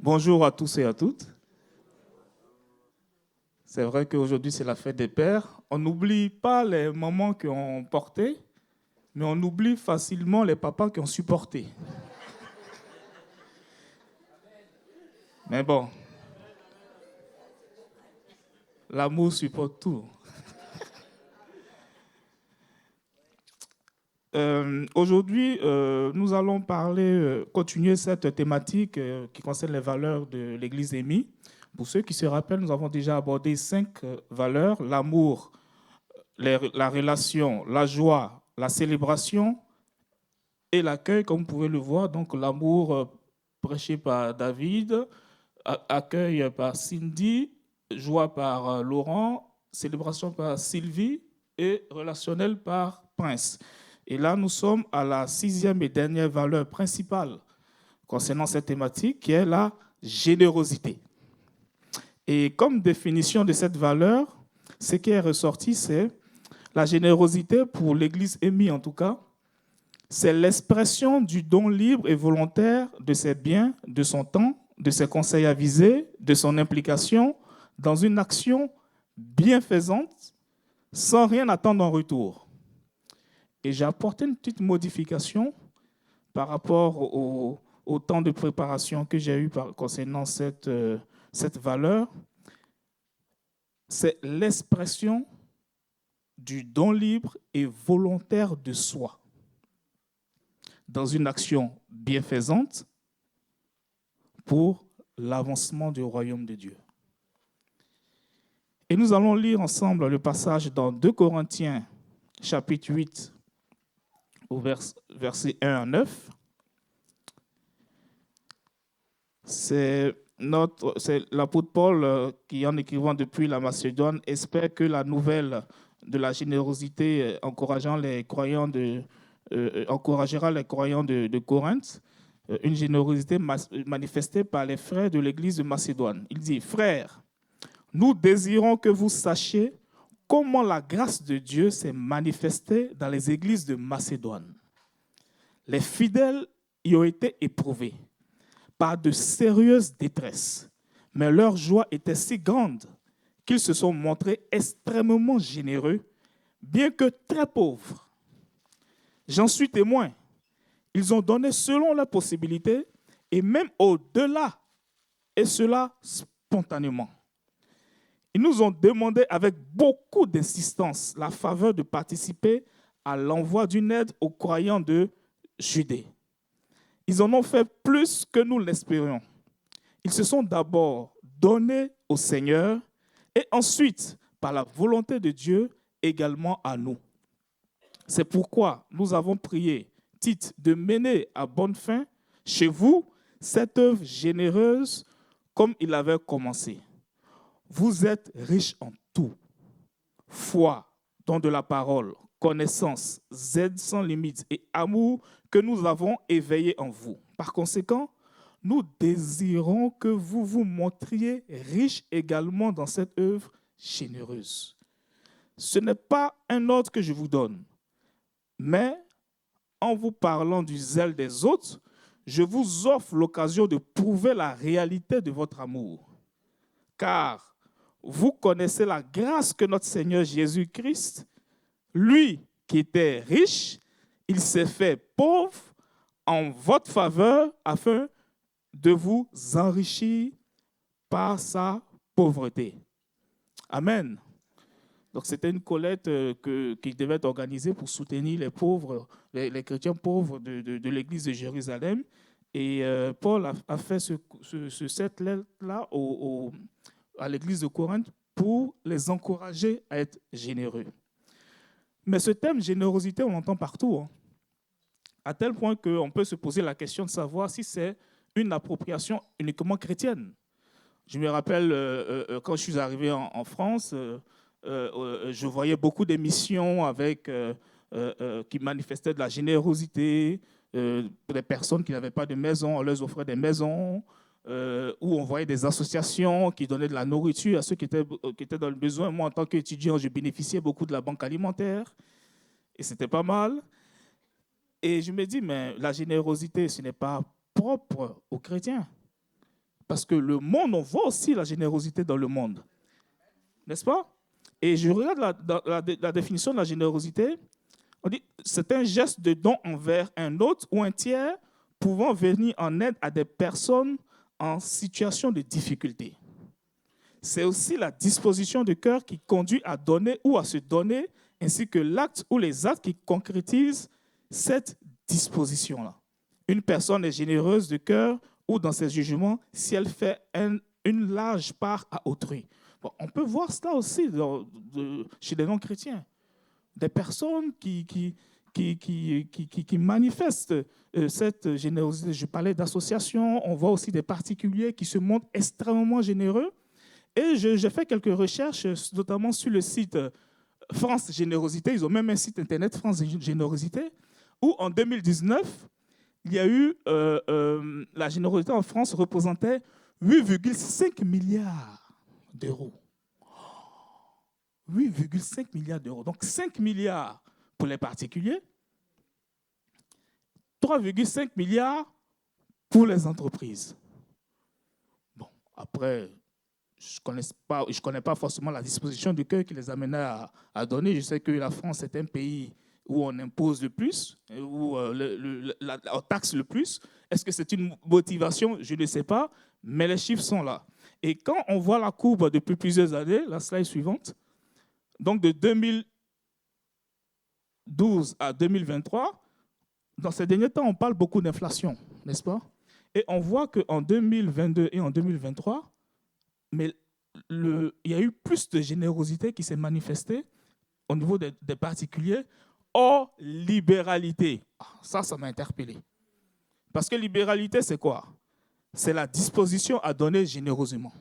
Bonjour à tous et à toutes. C'est vrai qu'aujourd'hui, c'est la fête des pères. On n'oublie pas les mamans qui ont porté, mais on oublie facilement les papas qui ont supporté. Mais bon, l'amour supporte tout. Aujourd'hui, nous allons continuer cette thématique qui concerne les valeurs de l'Église EMI. Pour ceux qui se rappellent, nous avons déjà abordé 5 valeurs: l'amour, la relation, la joie, la célébration et l'accueil, comme vous pouvez le voir. Donc l'amour prêché par David, accueil par Cindy, joie par Laurent, célébration par Sylvie et relationnel par Prince. Et là, nous sommes à la 6e et dernière valeur principale concernant cette thématique, qui est la générosité. Et comme définition de cette valeur, ce qui est ressorti, c'est la générosité pour l'Église EMI en tout cas, c'est l'expression du don libre et volontaire de ses biens, de son temps, de ses conseils avisés, de son implication dans une action bienfaisante sans rien attendre en retour. Et j'ai apporté une petite modification par rapport au temps de préparation que j'ai eu concernant cette valeur. C'est l'expression du don libre et volontaire de soi dans une action bienfaisante pour l'avancement du royaume de Dieu. Et nous allons lire ensemble le passage dans 2 Corinthiens, chapitre 8, au verset 1 à 9. C'est l'apôtre Paul qui, en écrivant depuis la Macédoine, espère que la nouvelle de la générosité encouragera les croyants de Corinthe, une générosité manifestée par les frères de l'église de Macédoine. Il dit: Frères, nous désirons que vous sachiez comment la grâce de Dieu s'est manifestée dans les églises de Macédoine. Les fidèles y ont été éprouvés par de sérieuses détresses, mais leur joie était si grande qu'ils se sont montrés extrêmement généreux, bien que très pauvres. J'en suis témoin. Ils ont donné selon leurs possibilités et même au-delà, et cela spontanément. Ils nous ont demandé avec beaucoup d'insistance la faveur de participer à l'envoi d'une aide aux croyants de Judée. Ils en ont fait plus que nous l'espérions. Ils se sont d'abord donnés au Seigneur et ensuite, par la volonté de Dieu, également à nous. C'est pourquoi nous avons prié Tite de mener à bonne fin chez vous cette œuvre généreuse comme il avait commencé. Vous êtes riches en tout: foi, don de la parole, connaissance, aide sans limite et amour que nous avons éveillé en vous. Par conséquent, nous désirons que vous vous montriez riches également dans cette œuvre généreuse. Ce n'est pas un ordre que je vous donne, mais en vous parlant du zèle des autres, je vous offre l'occasion de prouver la réalité de votre amour. Car vous connaissez la grâce que notre Seigneur Jésus-Christ, lui qui était riche, il s'est fait pauvre en votre faveur afin de vous enrichir par sa pauvreté. Amen. Donc c'était une collecte qui devait être organisée pour soutenir les pauvres, les chrétiens pauvres de l'église de Jérusalem. Et Paul a fait cette lettre-là à l'église de Corinthe pour les encourager à être généreux. Mais ce thème générosité, on l'entend partout, hein, à tel point qu'on peut se poser la question de savoir si c'est une appropriation uniquement chrétienne. Je me rappelle quand je suis arrivé en France, je voyais beaucoup d'émissions qui manifestaient de la générosité pour les personnes qui n'avaient pas de maison. On leur offrait des maisons, où on voyait des associations qui donnaient de la nourriture à ceux qui étaient dans le besoin. Moi, en tant qu'étudiant, je bénéficiais beaucoup de la banque alimentaire et c'était pas mal. Et je me dis, mais la générosité, ce n'est pas propre aux chrétiens. Parce que le monde, on voit aussi la générosité dans le monde. N'est-ce pas? Et je regarde la définition de la générosité. On dit c'est un geste de don envers un autre ou un tiers pouvant venir en aide à des personnes en situation de difficulté. C'est aussi la disposition de cœur qui conduit à donner ou à se donner, ainsi que l'acte ou les actes qui concrétisent cette disposition-là. Une personne est généreuse de cœur ou dans ses jugements si elle fait une large part à autrui. Bon, on peut voir cela aussi chez les non-chrétiens. Des personnes qui manifestent cette générosité. Je parlais d'associations, on voit aussi des particuliers qui se montrent extrêmement généreux. Et j'ai fait quelques recherches, notamment sur le site France Générosité. Ils ont même un site internet, France Générosité, où en 2019, il y a eu la générosité en France représentait 8,5 milliards d'euros. 8,5 milliards d'euros. Donc 5 milliards pour les particuliers, 3,5 milliards pour les entreprises. Bon, après, je ne connais pas forcément la disposition du cœur qui les amenait à donner. Je sais que la France est un pays où on impose le plus, où on taxe le plus. Est-ce que c'est une motivation? Je ne sais pas, mais les chiffres sont là. Et quand on voit la courbe depuis plusieurs années, la slide suivante, donc de 2012 à 2023, dans ces derniers temps, on parle beaucoup d'inflation, n'est-ce pas? Et on voit qu'en 2022 et en 2023, mais il y a eu plus de générosité qui s'est manifestée au niveau des particuliers hors libéralité. Ça m'a interpellé. Parce que libéralité, c'est quoi? C'est la disposition à donner généreusement.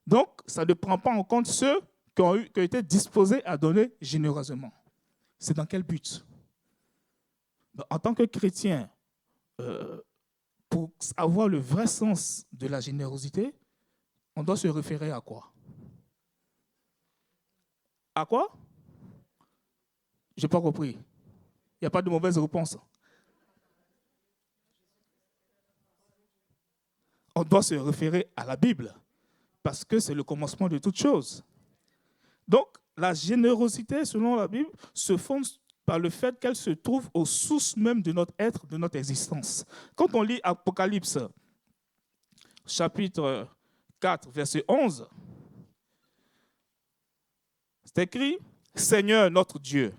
Donc, ça ne prend pas en compte ceux qui ont été disposés à donner généreusement. C'est dans quel but? En tant que chrétien, pour avoir le vrai sens de la générosité, on doit se référer à quoi? À quoi? Je n'ai pas compris. Il n'y a pas de mauvaise réponse. On doit se référer à la Bible, parce que c'est le commencement de toute chose. Donc, la générosité, selon la Bible, se fonde par le fait qu'elle se trouve aux sources même de notre être, de notre existence. Quand on lit Apocalypse, chapitre 4, verset 11, c'est écrit « Seigneur notre Dieu,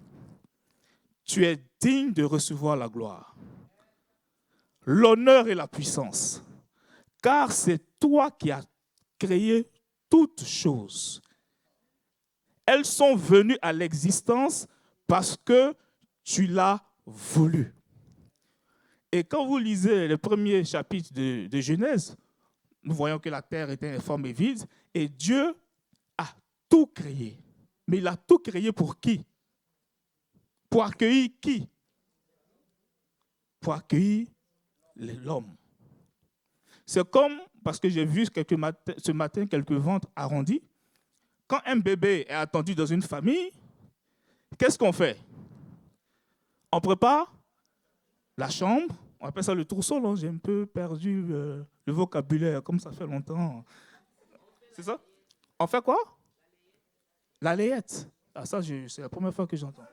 tu es digne de recevoir la gloire, l'honneur et la puissance, car c'est toi qui as créé toutes choses. Elles sont venues à l'existence parce que tu l'as voulu. » Et quand vous lisez le premier chapitre de Genèse, nous voyons que la terre était informe et vide, et Dieu a tout créé. Mais il a tout créé pour qui? Pour accueillir qui? Pour accueillir l'homme. C'est comme, parce que j'ai vu ce matin quelques ventres arrondis, quand un bébé est attendu dans une famille, qu'est-ce qu'on fait? On prépare la chambre, on appelle ça le trousseau, là. J'ai un peu perdu le vocabulaire, comme ça fait longtemps. C'est ça? On fait quoi? La layette. Ah, ça, c'est la première fois que j'entends.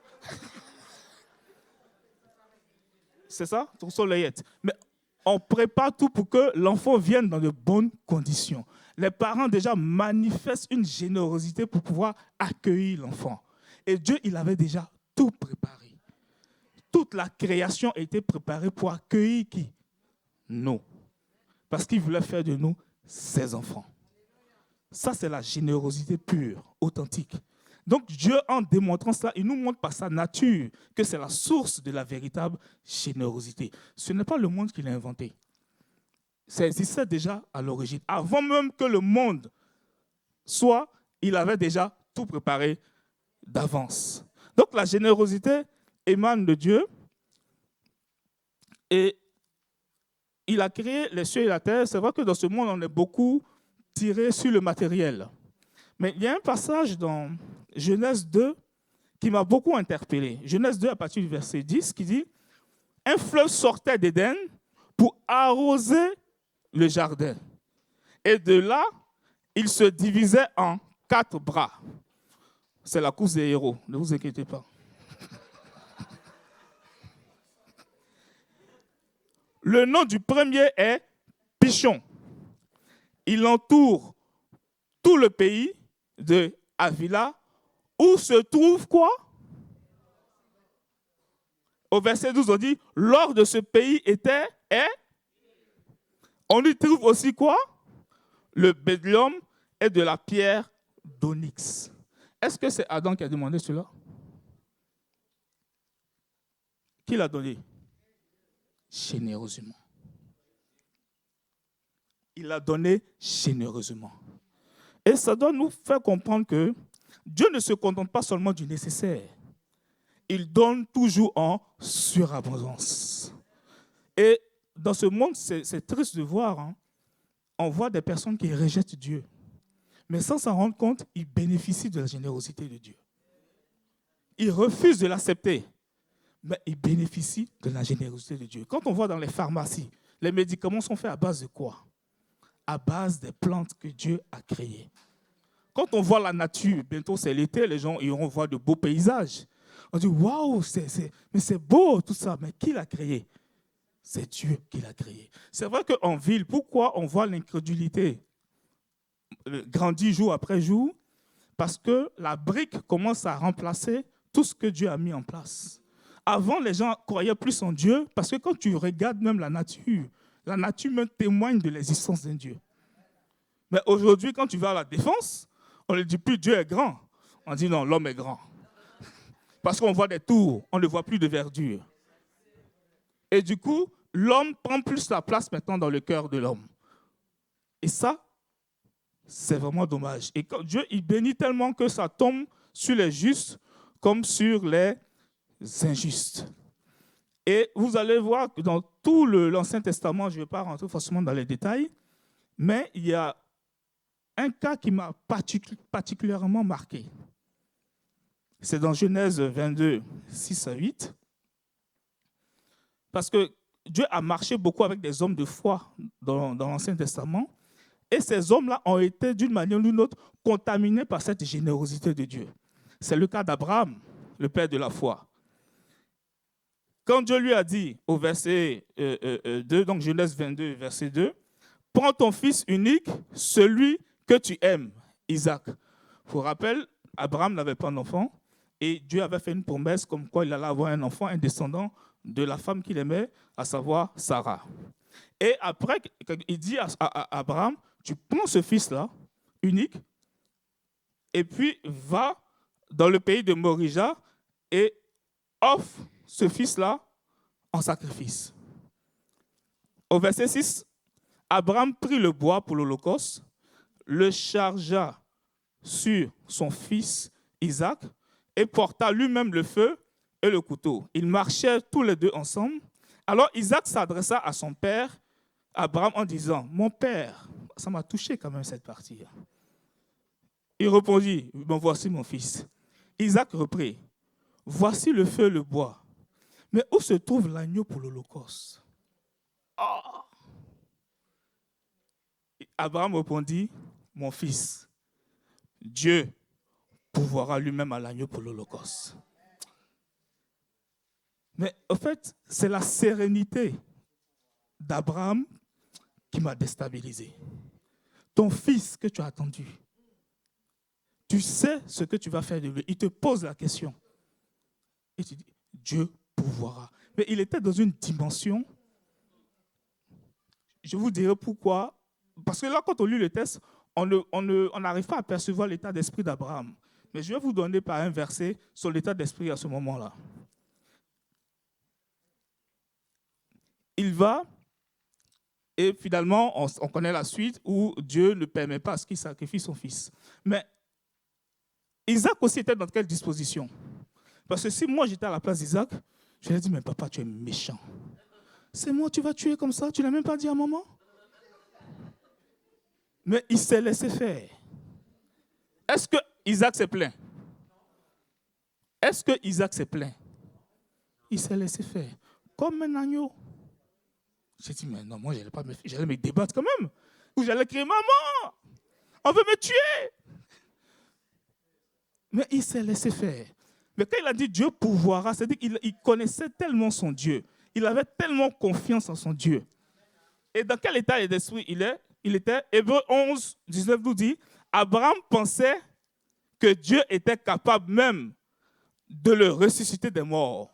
C'est ça? Trousseau, layette. Mais on prépare tout pour que l'enfant vienne dans de bonnes conditions. Les parents déjà manifestent une générosité pour pouvoir accueillir l'enfant. Et Dieu, il avait déjà tout préparé. Toute la création a été préparée pour accueillir qui? Nous. Parce qu'il voulait faire de nous ses enfants. Ça, c'est la générosité pure, authentique. Donc Dieu, en démontrant cela, il nous montre par sa nature que c'est la source de la véritable générosité. Ce n'est pas le monde qui l'a inventé. Ça existait déjà à l'origine. Avant même que le monde soit, il avait déjà tout préparé d'avance. Donc la générosité émane de Dieu et il a créé les cieux et la terre. C'est vrai que dans ce monde, on est beaucoup tiré sur le matériel. Mais il y a un passage dans Genèse 2 qui m'a beaucoup interpellé. Genèse 2 à partir du verset 10 qui dit « Un fleuve sortait d'Éden pour arroser le jardin. Et de là, il se divisait en 4 bras. C'est la course des héros, ne vous inquiétez pas. Le nom du premier est Pichon. Il entoure tout le pays de Havila, où se trouve quoi? Au verset 12, on dit, l'or de ce pays est. On y trouve aussi quoi? Le bédlium est de la pierre d'onyx. Est-ce que c'est Adam qui a demandé cela? Qui l'a donné? Généreusement. Il l'a donné généreusement. Et ça doit nous faire comprendre que Dieu ne se contente pas seulement du nécessaire. Il donne toujours en surabondance. Et dans ce monde, c'est triste de voir, hein, on voit des personnes qui rejettent Dieu. Mais sans s'en rendre compte, ils bénéficient de la générosité de Dieu. Ils refusent de l'accepter, mais ils bénéficient de la générosité de Dieu. Quand on voit dans les pharmacies, les médicaments sont faits à base de quoi? À base des plantes que Dieu a créées. Quand on voit la nature, bientôt c'est l'été, les gens iront voir de beaux paysages. On dit, waouh, mais c'est beau tout ça, mais qui l'a créé? C'est Dieu qui l'a créé. C'est vrai qu'en ville, pourquoi on voit l'incrédulité grandir jour après jour? Parce que la brique commence à remplacer tout ce que Dieu a mis en place. Avant, les gens croyaient plus en Dieu parce que quand tu regardes même la nature même témoigne de l'existence d'un Dieu. Mais aujourd'hui, quand tu vas à la Défense, on ne dit plus Dieu est grand. On dit non, l'homme est grand. Parce qu'on voit des tours, on ne voit plus de verdure. Et du coup, l'homme prend plus la place maintenant dans le cœur de l'homme. Et ça, c'est vraiment dommage. Et quand Dieu, il bénit tellement que ça tombe sur les justes comme sur les injustes. Et vous allez voir que dans tout l'Ancien Testament, je ne vais pas rentrer forcément dans les détails, mais il y a un cas qui m'a particulièrement marqué. C'est dans Genèse 22, 6 à 8. Parce que Dieu a marché beaucoup avec des hommes de foi dans l'Ancien Testament. Et ces hommes-là ont été, d'une manière ou d'une autre, contaminés par cette générosité de Dieu. C'est le cas d'Abraham, le père de la foi. Quand Dieu lui a dit au verset 2, donc Genèse 22, verset 2, « Prends ton fils unique, celui que tu aimes, Isaac. » Pour rappel, Abraham n'avait pas d'enfant et Dieu avait fait une promesse comme quoi il allait avoir un enfant, un descendant de la femme qu'il aimait, à savoir Sarah. Et après, il dit à Abraham, tu prends ce fils-là, unique, et puis va dans le pays de Morija et offre ce fils-là en sacrifice. Au verset 6, Abraham prit le bois pour l'Holocauste, le chargea sur son fils Isaac et porta lui-même le feu et le couteau. Ils marchaient tous les deux ensemble. Alors Isaac s'adressa à son père, Abraham, en disant, « Mon père », ça m'a touché quand même cette partie. Il répondit, « Bon, voici mon fils. » Isaac reprit, « Voici le feu et le bois. Mais où se trouve l'agneau pour l'Holocauste? » Oh! Abraham répondit, « Mon fils, Dieu pourvoira lui-même à l'agneau pour l'Holocauste. » Mais en fait, c'est la sérénité d'Abraham qui m'a déstabilisé. Ton fils que tu as attendu, tu sais ce que tu vas faire de lui. Il te pose la question. Et tu dis, Dieu pourvoira. Mais il était dans une dimension, je vous dirai pourquoi. Parce que là, quand on lit le texte, on n'arrive pas à percevoir l'état d'esprit d'Abraham. Mais je vais vous donner par un verset sur l'état d'esprit à ce moment-là. Il va, et finalement, on connaît la suite où Dieu ne permet pas à ce qu'il sacrifie son fils. Mais Isaac aussi était dans quelle disposition? Parce que si moi j'étais à la place d'Isaac, je lui ai dit, mais papa, tu es méchant. C'est moi, tu vas tuer comme ça? Tu ne l'as même pas dit à maman? Mais il s'est laissé faire. Est-ce que Isaac s'est plaint? Est-ce que Isaac s'est plaint? Il s'est laissé faire. Comme un agneau. J'ai dit, mais non, moi, j'allais me débattre quand même. où j'allais crier, maman, on veut me tuer. Mais il s'est laissé faire. Mais quand il a dit Dieu pourvoira, c'est-à-dire qu'il connaissait tellement son Dieu. Il avait tellement confiance en son Dieu. Et dans quel état d'esprit il était? Hébreux 11, 19 nous dit, Abraham pensait que Dieu était capable même de le ressusciter des morts.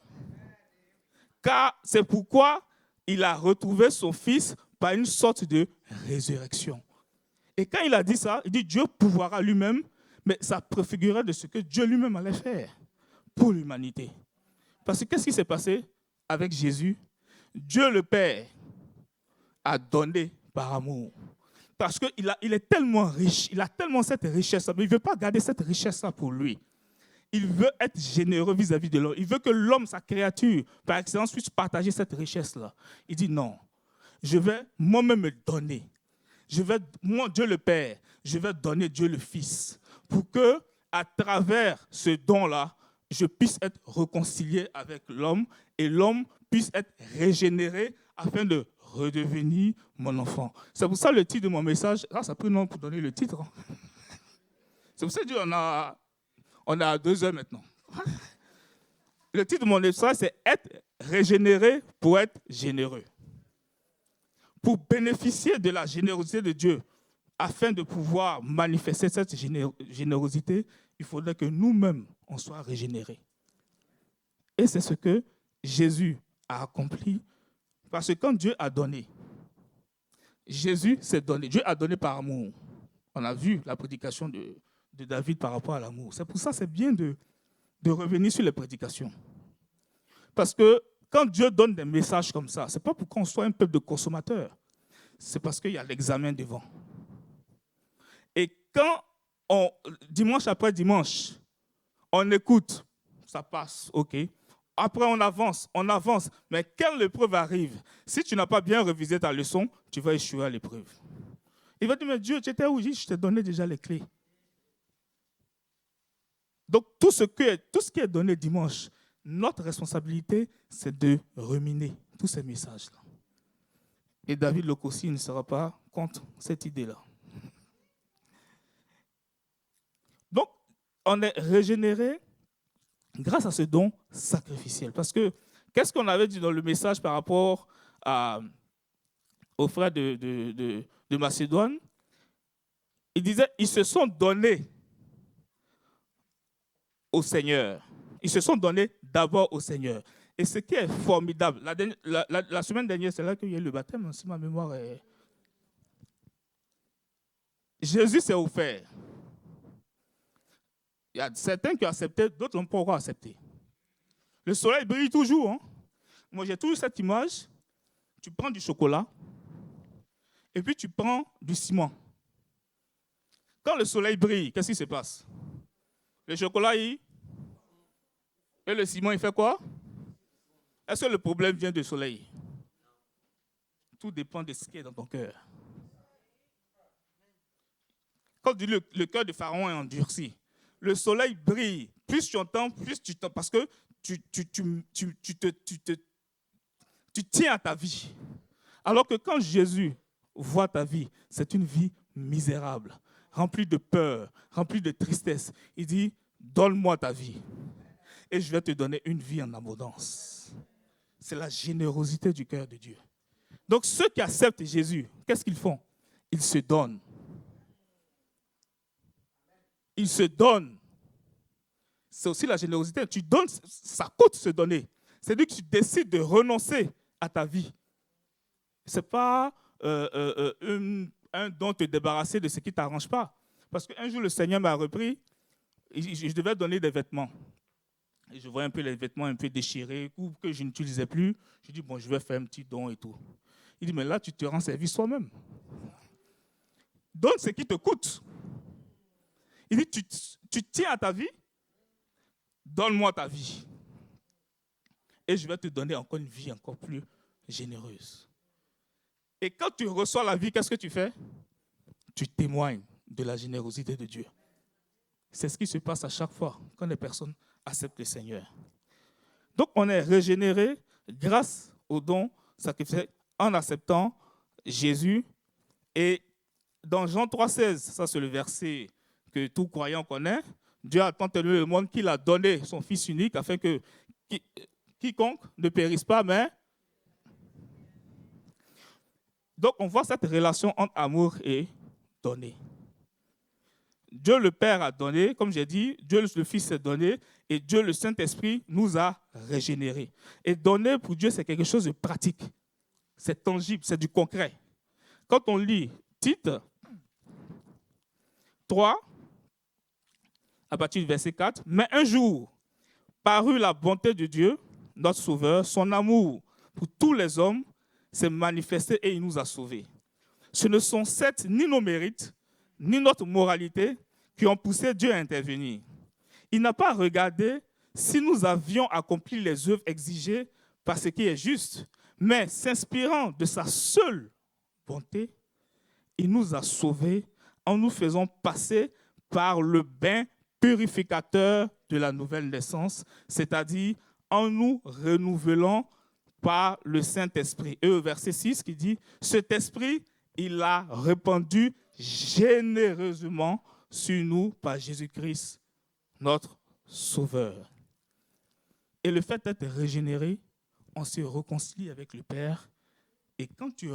Car c'est pourquoi il a retrouvé son fils par une sorte de résurrection. Et quand il a dit ça, il dit Dieu pourvoira lui-même, mais ça préfigurait de ce que Dieu lui-même allait faire pour l'humanité. Parce que qu'est-ce qui s'est passé avec Jésus? Dieu le Père a donné par amour. Parce qu'il est tellement riche, il a tellement cette richesse-là, mais il ne veut pas garder cette richesse-là pour lui. Il veut être généreux vis-à-vis de l'homme. Il veut que l'homme, sa créature, par excellence, puisse partager cette richesse-là. Il dit non, je vais moi-même me donner. Moi, Dieu le Père, je vais donner Dieu le Fils pour que, à travers ce don-là, je puisse être réconcilié avec l'homme et l'homme puisse être régénéré afin de redevenir mon enfant. C'est pour ça le titre de mon message, ça a pris long pour donner le titre. C'est pour ça que on a 2 heures maintenant. Le titre de mon message, c'est « Être régénéré pour être généreux ». Pour bénéficier de la générosité de Dieu, afin de pouvoir manifester cette générosité, il faudrait que nous-mêmes, on soit régénérés. Et c'est ce que Jésus a accompli. Parce que quand Dieu a donné, Jésus s'est donné. Dieu a donné par amour. On a vu la prédication de David par rapport à l'amour. C'est pour ça que c'est bien de revenir sur les prédications. Parce que quand Dieu donne des messages comme ça, ce n'est pas pour qu'on soit un peuple de consommateurs. C'est parce qu'il y a l'examen devant. Et quand dimanche après dimanche, on écoute, ça passe, ok. Après, on avance. Mais quand l'épreuve arrive, si tu n'as pas bien révisé ta leçon, tu vas échouer à l'épreuve. Il va dire, mais Dieu, tu étais où? Je t'ai donné déjà les clés. Donc, tout ce qui est donné dimanche, notre responsabilité, c'est de ruminer tous ces messages-là. Et David Lokossi ne sera pas contre cette idée-là. Donc, on est régénéré grâce à ce don sacrificiel. Parce que, qu'est-ce qu'on avait dit dans le message par rapport aux frères de Macédoine? Il disait, ils se sont donnés au Seigneur. Ils se sont donnés d'abord au Seigneur. Et ce qui est formidable, la semaine dernière, c'est là qu'il y a eu le baptême, si ma mémoire est... Jésus s'est offert. Il y a certains qui ont accepté, d'autres n'ont pas encore accepté. Le soleil brille toujours. Hein? Moi, j'ai toujours cette image. Tu prends du chocolat et puis tu prends du ciment. Quand le soleil brille, qu'est-ce qui se passe? Le chocolat, et le ciment, il fait quoi? Est-ce que le problème vient du soleil? Tout dépend de ce qui est dans ton cœur. Quand le cœur de Pharaon est endurci, le soleil brille. Plus tu entends, plus tu t'entends. Parce que tu tiens à ta vie. Alors que quand Jésus voit ta vie, c'est une vie misérable, remplie de peur, remplie de tristesse. Il dit, donne-moi ta vie et je vais te donner une vie en abondance. C'est la générosité du cœur de Dieu. Donc ceux qui acceptent Jésus, qu'est-ce qu'ils font? Ils se donnent. Ils se donnent. C'est aussi la générosité. Tu donnes, ça coûte se donner. C'est-à-dire que tu décides de renoncer à ta vie. Ce n'est pas un don te débarrasser de ce qui ne t'arrange pas. Parce qu'un jour, le Seigneur m'a repris, je devais donner des vêtements. Et je voyais un peu les vêtements un peu déchirés ou que je n'utilisais plus. Je dis, bon, je vais faire un petit don et tout. Il dit, mais là, tu te rends service soi-même. Donne ce qui te coûte. Il dit, tu tiens à ta vie, donne-moi ta vie. Et je vais te donner encore une vie encore plus généreuse. Et quand tu reçois la vie, qu'est-ce que tu fais? Tu témoignes de la générosité de Dieu. C'est ce qui se passe à chaque fois quand les personnes acceptent le Seigneur. Donc, on est régénéré grâce au don sacrifié en acceptant Jésus. Et Dans Jean 3,16, ça c'est le verset que tout croyant connaît, Dieu a tant aimé le monde qu'il a donné son Fils unique afin que quiconque ne périsse pas, mais... Donc on voit cette relation entre amour et donner. Dieu le Père a donné, comme j'ai dit, Dieu le Fils a donné, et Dieu le Saint-Esprit nous a régénérés. Et donner pour Dieu, c'est quelque chose de pratique. C'est tangible, c'est du concret. Quand on lit Tite 3, à partir du verset 4, « Mais un jour, parut la bonté de Dieu, notre Sauveur, son amour pour tous les hommes s'est manifesté et il nous a sauvés. Ce ne sont certes ni nos mérites, ni notre moralité qui ont poussé Dieu à intervenir. Il n'a pas regardé si nous avions accompli les œuvres exigées par ce qui est juste, mais s'inspirant de sa seule bonté, il nous a sauvés en nous faisant passer par le bain purificateur de la nouvelle naissance, c'est-à-dire en nous renouvelant par le Saint-Esprit. Et au verset 6 qui dit, « Cet esprit, il l'a répandu généreusement sur nous par Jésus-Christ, notre Sauveur. » Et le fait d'être régénéré, on se réconcilie avec le Père. Et quand tu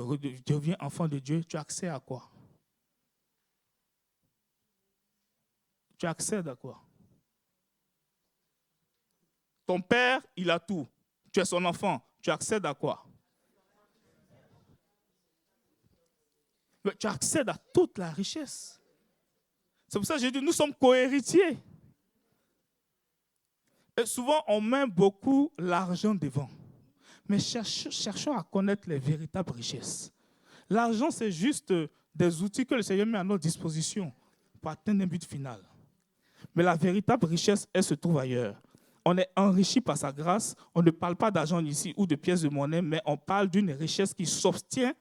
deviens enfant de Dieu, tu accèdes à quoi? Tu accèdes à quoi? Ton Père, il a tout. Tu es son enfant. Tu accèdes à quoi? Mais tu accèdes à toute la richesse. C'est pour ça que j'ai dit, nous sommes co-héritiers. Et souvent, on met beaucoup l'argent devant. Mais cherchons à connaître les véritables richesses. L'argent, c'est juste des outils que le Seigneur met à notre disposition pour atteindre un but final. Mais la véritable richesse, elle se trouve ailleurs. On est enrichi par sa grâce. On ne parle pas d'argent ici ou de pièces de monnaie, mais on parle d'une richesse qui s'obtient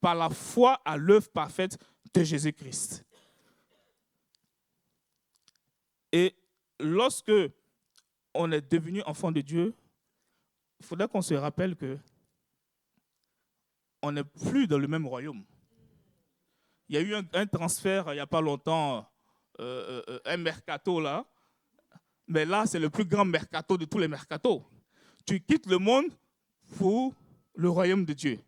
par la foi à l'œuvre parfaite de Jésus-Christ. Et lorsque on est devenu enfant de Dieu, il faudrait qu'on se rappelle que on n'est plus dans le même royaume. Il y a eu un transfert il n'y a pas longtemps, un mercato là, mais là c'est le plus grand mercato de tous les mercatos. Tu quittes le monde pour le royaume de Dieu.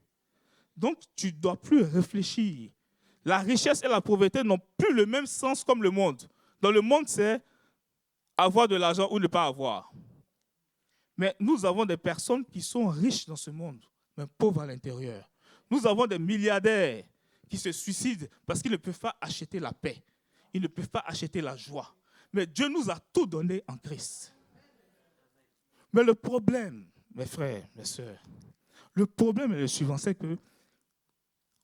Donc tu ne dois plus réfléchir. La richesse et la pauvreté n'ont plus le même sens comme le monde. Dans le monde, c'est avoir de l'argent ou ne pas avoir. Mais nous avons des personnes qui sont riches dans ce monde, mais pauvres à l'intérieur. Nous avons des milliardaires qui se suicident parce qu'ils ne peuvent pas acheter la paix. Ils ne peuvent pas acheter la joie. Mais Dieu nous a tout donné en Christ. Mais le problème, mes frères, mes sœurs, le problème est le suivant, c'est que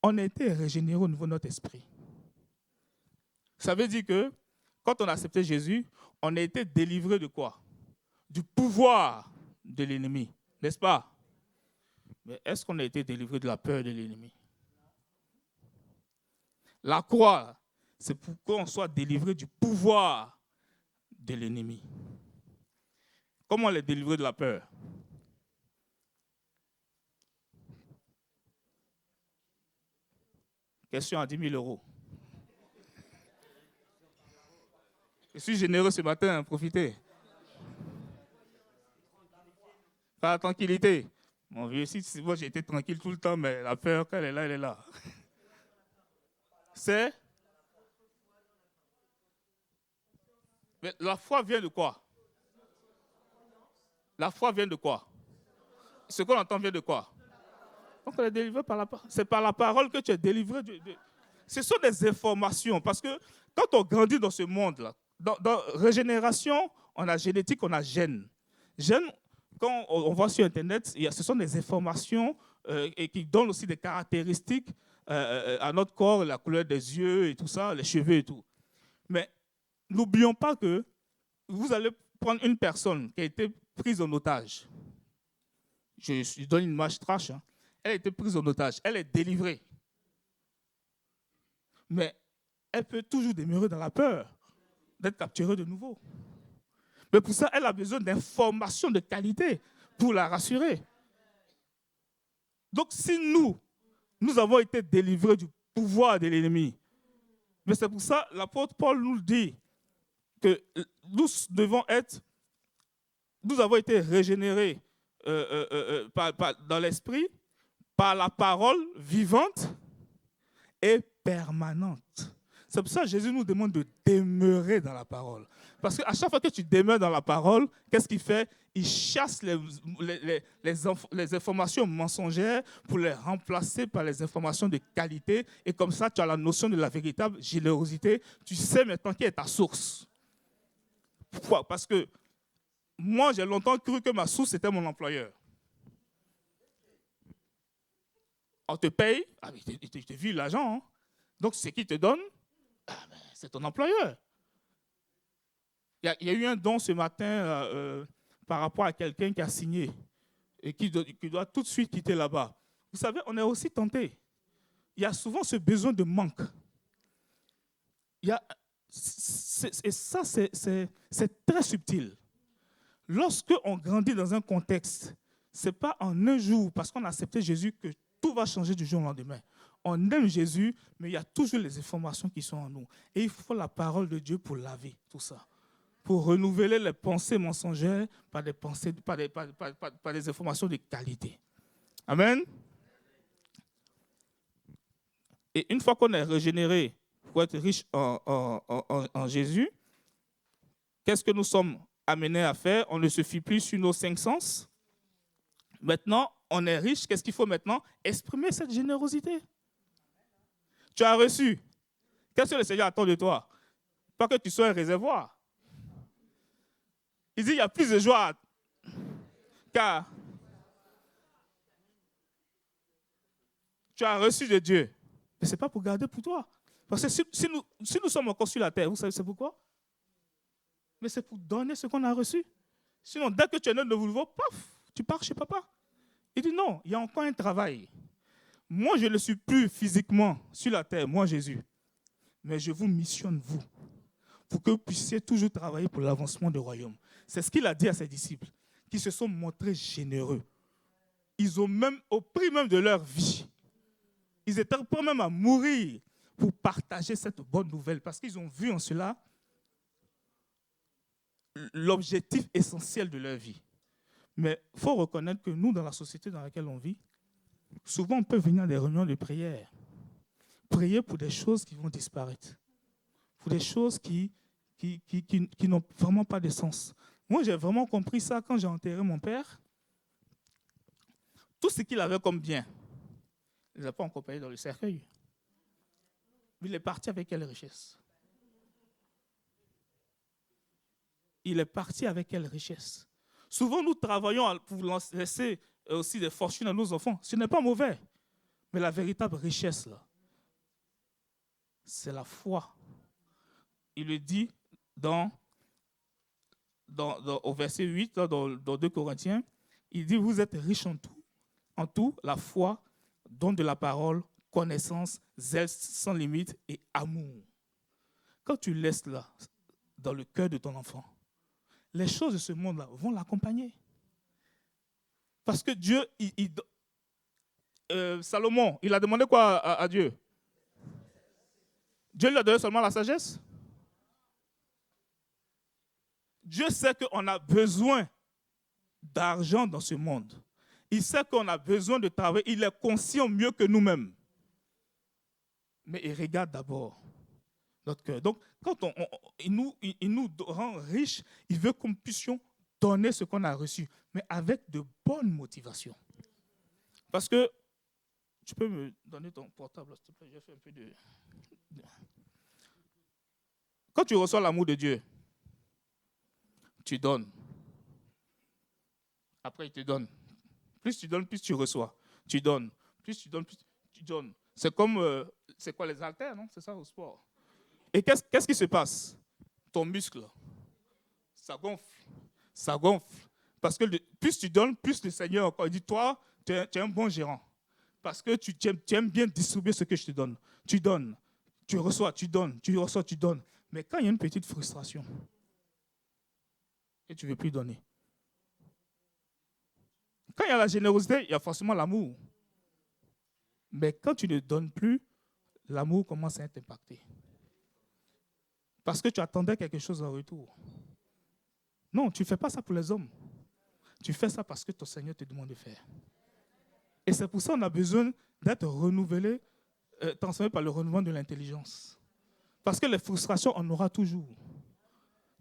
on a été régénéré au niveau de notre esprit. Ça veut dire que quand on a accepté Jésus, on a été délivré de quoi? Du pouvoir de l'ennemi, n'est-ce pas? Mais est-ce qu'on a été délivré de la peur de l'ennemi? La croix, c'est pour qu'on soit délivré du pouvoir de l'ennemi. Comment on est délivré de la peur? Question à 10 000 euros. Je suis généreux ce matin, hein, profitez. Pas la tranquillité. Mon vieux, si moi j'ai été tranquille tout le temps, mais la peur, quand elle est là, elle est là. C'est... Mais la foi vient de quoi? La foi vient de quoi? Ce qu'on entend vient de quoi? Donc on est délivré par la parole. C'est par la parole que tu es délivré. Ce sont des informations. Parce que quand on grandit dans ce monde-là, dans régénération, on a génétique, on a gène. Gène, quand on voit sur Internet, ce sont des informations et qui donnent aussi des caractéristiques à notre corps, la couleur des yeux et tout ça, les cheveux et tout. Mais n'oublions pas que vous allez prendre une personne qui a été prise en otage. Je donne une image trash. Hein. Elle a été prise en otage. Elle est délivrée. Mais elle peut toujours demeurer dans la peur d'être capturée de nouveau. Mais pour ça, elle a besoin d'informations de qualité pour la rassurer. Donc, si nous avons été délivrés du pouvoir de l'ennemi. Mais c'est pour ça que l'apôtre Paul nous dit que nous avons été régénérés dans l'esprit par la parole vivante et permanente. C'est pour ça que Jésus nous demande de demeurer dans la parole. Parce qu'à chaque fois que tu demeures dans la parole, qu'est-ce qu'il fait? Il chasse les informations mensongères pour les remplacer par les informations de qualité. Et comme ça, tu as la notion de la véritable générosité. Tu sais maintenant qui est ta source. Pourquoi? Parce que moi, j'ai longtemps cru que ma source était mon employeur. On te paye, il te vire l'argent. Hein. Donc, ce qu'il te donne, c'est ton employeur. Il y a eu un don ce matin par rapport à quelqu'un qui a signé et qui doit tout de suite quitter là-bas. Vous savez, on est aussi tenté. Il y a souvent ce besoin de manque. Et ça, c'est très subtil. Lorsque on grandit dans un contexte, ce n'est pas en un jour, parce qu'on a accepté Jésus, que tout va changer du jour au lendemain. On aime Jésus, mais il y a toujours les informations qui sont en nous. Et il faut la parole de Dieu pour laver tout ça. Pour renouveler les pensées mensongères par des informations de qualité. Amen. Et une fois qu'on est régénéré pour être riche en Jésus, qu'est-ce que nous sommes amenés à faire? On ne se fie plus sur nos 5 sens. Maintenant, on est riche. Qu'est-ce qu'il faut maintenant? Exprimer cette générosité. Tu as reçu. Qu'est-ce que le Seigneur attend de toi? Pas que tu sois un réservoir. Il dit, il y a plus de joie. Car tu as reçu de Dieu. Mais ce n'est pas pour garder pour toi. Parce que si nous sommes encore sur la terre, vous savez c'est pourquoi? Mais c'est pour donner ce qu'on a reçu. Sinon, dès que tu es né de nouveau, paf, tu pars chez papa. Il dit non, il y a encore un travail. Moi, je ne suis plus physiquement sur la terre, moi Jésus. Mais je vous missionne, vous, pour que vous puissiez toujours travailler pour l'avancement du royaume. C'est ce qu'il a dit à ses disciples, qui se sont montrés généreux. Ils ont même, au prix même de leur vie, ils étaient prêts même à mourir pour partager cette bonne nouvelle, parce qu'ils ont vu en cela l'objectif essentiel de leur vie. Mais il faut reconnaître que nous, dans la société dans laquelle on vit, souvent on peut venir à des réunions de prière, prier pour des choses qui vont disparaître, pour des choses qui n'ont vraiment pas de sens. Moi, j'ai vraiment compris ça quand j'ai enterré mon père. Tout ce qu'il avait comme bien, il ne l'a pas encore payé dans le cercueil. Il est parti avec quelle richesse? Il est parti avec quelle richesse? Souvent, nous travaillons pour laisser aussi des fortunes à nos enfants. Ce n'est pas mauvais. Mais la véritable richesse, là, c'est la foi. Il le dit au verset 8, dans 2 Corinthiens, il dit, vous êtes riches en tout, la foi, don de la parole, connaissance, zèle sans limite et amour. Quand tu laisses là, dans le cœur de ton enfant, les choses de ce monde-là vont l'accompagner. Parce que Dieu, Salomon, il a demandé quoi à Dieu? Dieu lui a donné seulement la sagesse. Dieu sait qu'on a besoin d'argent dans ce monde. Il sait qu'on a besoin de travailler. Il est conscient mieux que nous-mêmes. Mais il regarde d'abord notre cœur. Donc, quand il nous rend riches, il veut que nous puissions donner ce qu'on a reçu, mais avec de bonnes motivations. Parce que, tu peux me donner ton portable, s'il te plaît, j'ai fait un peu de... Quand tu reçois l'amour de Dieu, tu donnes. Après, il te donne. Plus tu donnes, plus tu reçois. Tu donnes. Plus tu donnes, plus tu donnes. C'est comme, c'est quoi les haltères, non? C'est ça au sport. Et qu'est-ce qui se passe? Ton muscle, ça gonfle. Ça gonfle. Parce que plus tu donnes, plus le Seigneur encore dit, toi, tu es un bon gérant. Parce que tu aimes bien distribuer ce que je te donne. Tu donnes, tu reçois, tu donnes, tu reçois, tu donnes. Mais quand il y a une petite frustration, et tu ne veux plus donner. Quand il y a la générosité, il y a forcément l'amour. Mais quand tu ne donnes plus, l'amour commence à être impacté. Parce que tu attendais quelque chose en retour. Non, tu ne fais pas ça pour les hommes. Tu fais ça parce que ton Seigneur te demande de faire. Et c'est pour ça qu'on a besoin d'être renouvelé, transformé par le renouvellement de l'intelligence. Parce que les frustrations, on aura toujours.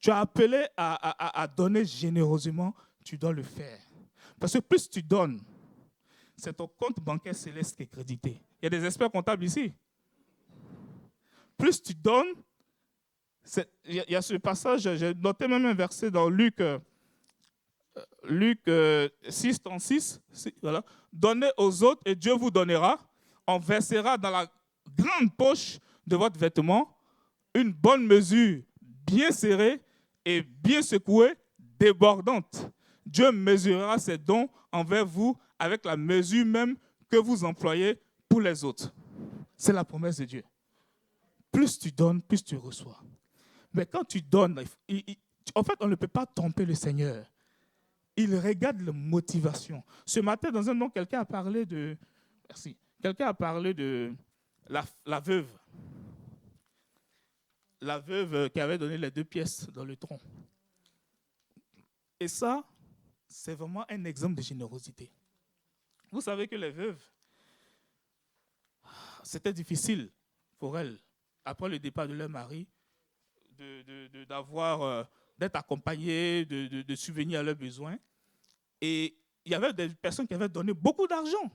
Tu as appelé à donner généreusement, tu dois le faire. Parce que plus tu donnes, c'est ton compte bancaire céleste qui est crédité. Il y a des experts comptables ici. Plus tu donnes, il y a ce passage, j'ai noté même un verset dans Luc 6, 36. Voilà. Donnez aux autres et Dieu vous donnera. On versera dans la grande poche de votre vêtement une bonne mesure, bien serrée et bien secouée, débordante. Dieu mesurera ses dons envers vous avec la mesure même que vous employez pour les autres. C'est la promesse de Dieu. Plus tu donnes, plus tu reçois. Mais quand tu donnes, en fait, on ne peut pas tromper le Seigneur. Il regarde la motivation. Ce matin, dans un nom, quelqu'un a parlé de... Merci. Quelqu'un a parlé de la veuve. La veuve qui avait donné les 2 pièces dans le tronc. Et ça, c'est vraiment un exemple de générosité. Vous savez que les veuves, c'était difficile pour elles, après le départ de leur mari, d'être accompagnées, de subvenir à leurs besoins. Et il y avait des personnes qui avaient donné beaucoup d'argent.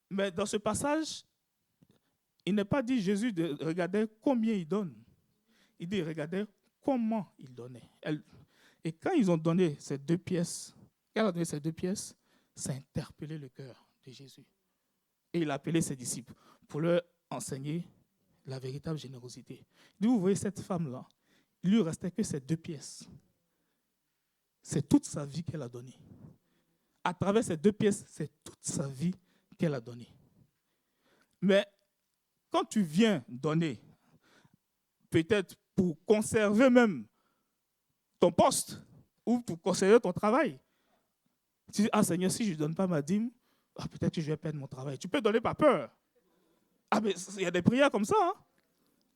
Mais dans ce passage, il n'est pas dit Jésus de regarder combien il donne. Il dit regardez comment il donnait. Et quand ils ont donné ces 2 pièces, quand a donné ces 2 pièces, ça a interpellé le cœur de Jésus. Et il a appelé ses disciples pour leur enseigner la véritable générosité. Il dit, vous voyez cette femme-là, il lui restait que ces 2 pièces. C'est toute sa vie qu'elle a donnée. À travers ces 2 pièces, c'est toute sa vie qu'elle a donnée. Mais quand tu viens donner, peut-être pour conserver même ton poste ou pour conserver ton travail, tu dis, ah Seigneur, si je ne donne pas ma dîme, peut-être que je vais perdre mon travail. Tu peux donner par peur. Ah, mais il y a des prières comme ça, hein,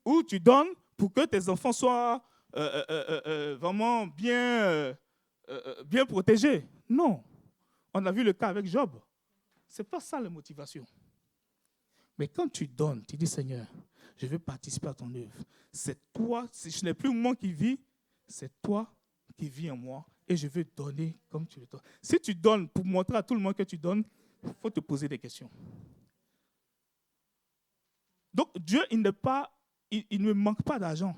où tu donnes pour que tes enfants soient vraiment bien protégés. Non. On a vu le cas avec Job. Ce n'est pas ça la motivation. Mais quand tu donnes, tu dis, Seigneur, je veux participer à ton œuvre. C'est toi, ce n'est plus moi qui vis, c'est toi qui vis en moi et je veux donner comme tu le donnes. Si tu donnes pour montrer à tout le monde que tu donnes, il faut te poser des questions. Donc Dieu, il ne manque pas d'argent.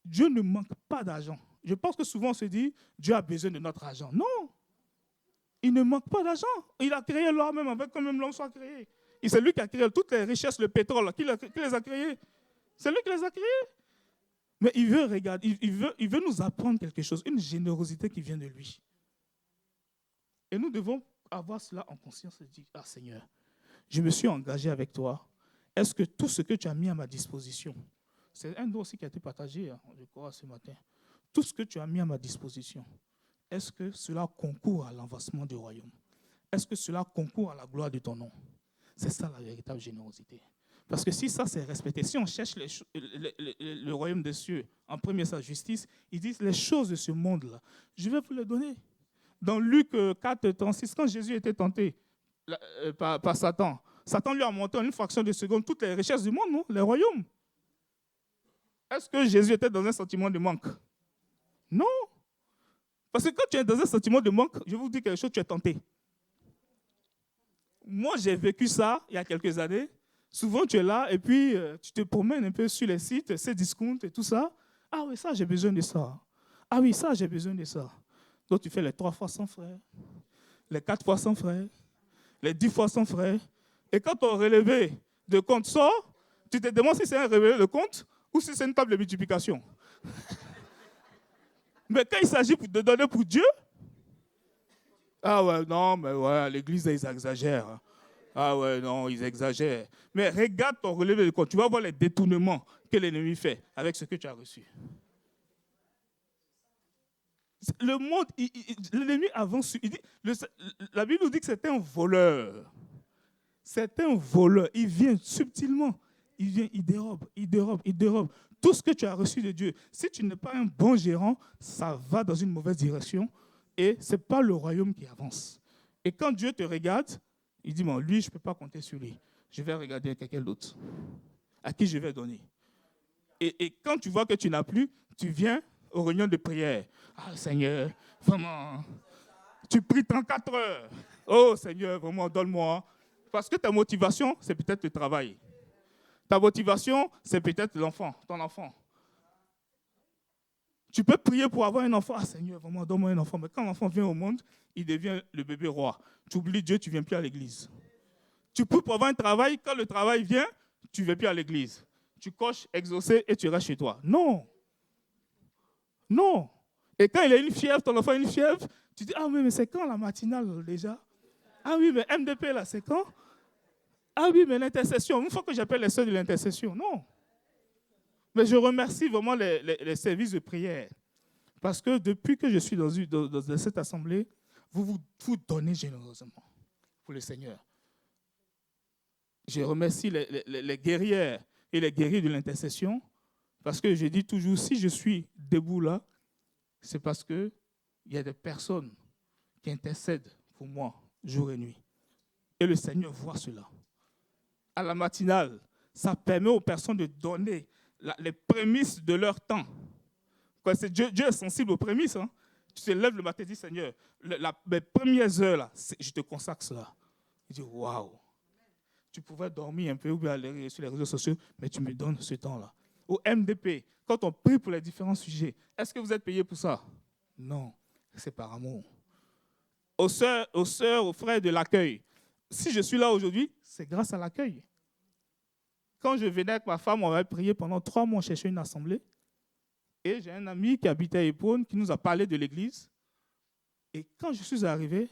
Dieu ne manque pas d'argent. Je pense que souvent on se dit, Dieu a besoin de notre argent. Non, il ne manque pas d'argent. Il a créé l'or même avec que même l'homme soit créé. Et c'est lui qui a créé toutes les richesses, le pétrole, qui les a créées. C'est lui qui les a créées. Mais il veut regarder, il veut nous apprendre quelque chose, une générosité qui vient de lui. Et nous devons avoir cela en conscience et dire, ah Seigneur, je me suis engagé avec toi. Est-ce que tout ce que tu as mis à ma disposition, c'est un don aussi qui a été partagé, je crois, ce matin. Tout ce que tu as mis à ma disposition, est-ce que cela concourt à l'avancement du royaume? Est-ce que cela concourt à la gloire de ton nom? C'est ça la véritable générosité. Parce que si ça c'est respecté, si on cherche le royaume des cieux, en premier sa justice, ils disent les choses de ce monde-là, je vais vous les donner. Dans Luc 4, 36, quand Jésus était tenté par Satan, Satan lui a montré en une fraction de seconde toutes les richesses du monde, non? Les royaumes. Est-ce que Jésus était dans un sentiment de manque? Non. Parce que quand tu es dans un sentiment de manque, je vous dis quelque chose, tu es tenté. Moi, j'ai vécu ça il y a quelques années. Souvent, tu es là et puis tu te promènes un peu sur les sites, ces discounts et tout ça. Ah oui, ça, j'ai besoin de ça. Ah oui, ça, j'ai besoin de ça. Donc, tu fais les 3 fois sans frais, les 4 fois sans frais, les 10 fois sans frais. Et quand ton relevé de compte sort, tu te demandes si c'est un relevé de compte ou si c'est une table de multiplication. Mais quand il s'agit de donner pour Dieu, ah ouais, non, mais ouais, à l'église, ils exagèrent. Ah ouais, non, ils exagèrent. Mais regarde ton relevé de compte. Tu vas voir les détournements que l'ennemi fait avec ce que tu as reçu. Le monde, l'ennemi avance. La Bible nous dit que c'était un voleur. Certains voleurs, ils viennent subtilement. Ils viennent, ils dérobent. Tout ce que tu as reçu de Dieu. Si tu n'es pas un bon gérant, ça va dans une mauvaise direction et ce n'est pas le royaume qui avance. Et quand Dieu te regarde, il dit, bon, lui, je ne peux pas compter sur lui. Je vais regarder quelqu'un d'autre. À qui je vais donner. Et quand tu vois que tu n'as plus, tu viens aux réunions de prière. Ah, Seigneur, vraiment, tu pries 34 heures. Oh, Seigneur, vraiment, donne-moi. Parce que ta motivation, c'est peut-être le travail. Ta motivation, c'est peut-être l'enfant, ton enfant. Tu peux prier pour avoir un enfant. Ah, Seigneur, vraiment, donne-moi un enfant. Mais quand l'enfant vient au monde, il devient le bébé roi. Tu oublies Dieu, tu ne viens plus à l'église. Tu peux pour avoir un travail. Quand le travail vient, tu ne viens plus à l'église. Tu coches exaucé et tu restes chez toi. Non. Non. Et quand il a une fièvre, ton enfant a une fièvre, tu dis, ah oui, mais c'est quand la matinale déjà? Ah oui, mais MDP là, c'est quand? Ah oui, mais l'intercession, une fois que j'appelle les sœurs de l'intercession, non. Mais je remercie vraiment les services de prière. Parce que depuis que je suis dans cette assemblée, vous donnez généreusement pour le Seigneur. Je remercie les guerrières et les guerriers de l'intercession. Parce que je dis toujours, si je suis debout là, c'est parce qu'il y a des personnes qui intercèdent pour moi jour et nuit. Et le Seigneur voit cela. À la matinale, ça permet aux personnes de donner les prémices de leur temps. Dieu est sensible aux prémices. Hein. Tu te lèves le matin et dis, Seigneur, mes premières heures, là, je te consacre cela. Il dit, waouh. Tu pouvais dormir un peu ou bien aller sur les réseaux sociaux, mais tu me donnes ce temps-là. Au MDP, quand on prie pour les différents sujets, est-ce que vous êtes payé pour ça? Non, c'est par amour. Aux sœurs, aux frères de l'accueil, si je suis là aujourd'hui, c'est grâce à l'accueil. Quand je venais avec ma femme, on avait prié pendant 3 mois, on cherchait une assemblée. Et j'ai un ami qui habitait à Épône, qui nous a parlé de l'église. Et quand je suis arrivé,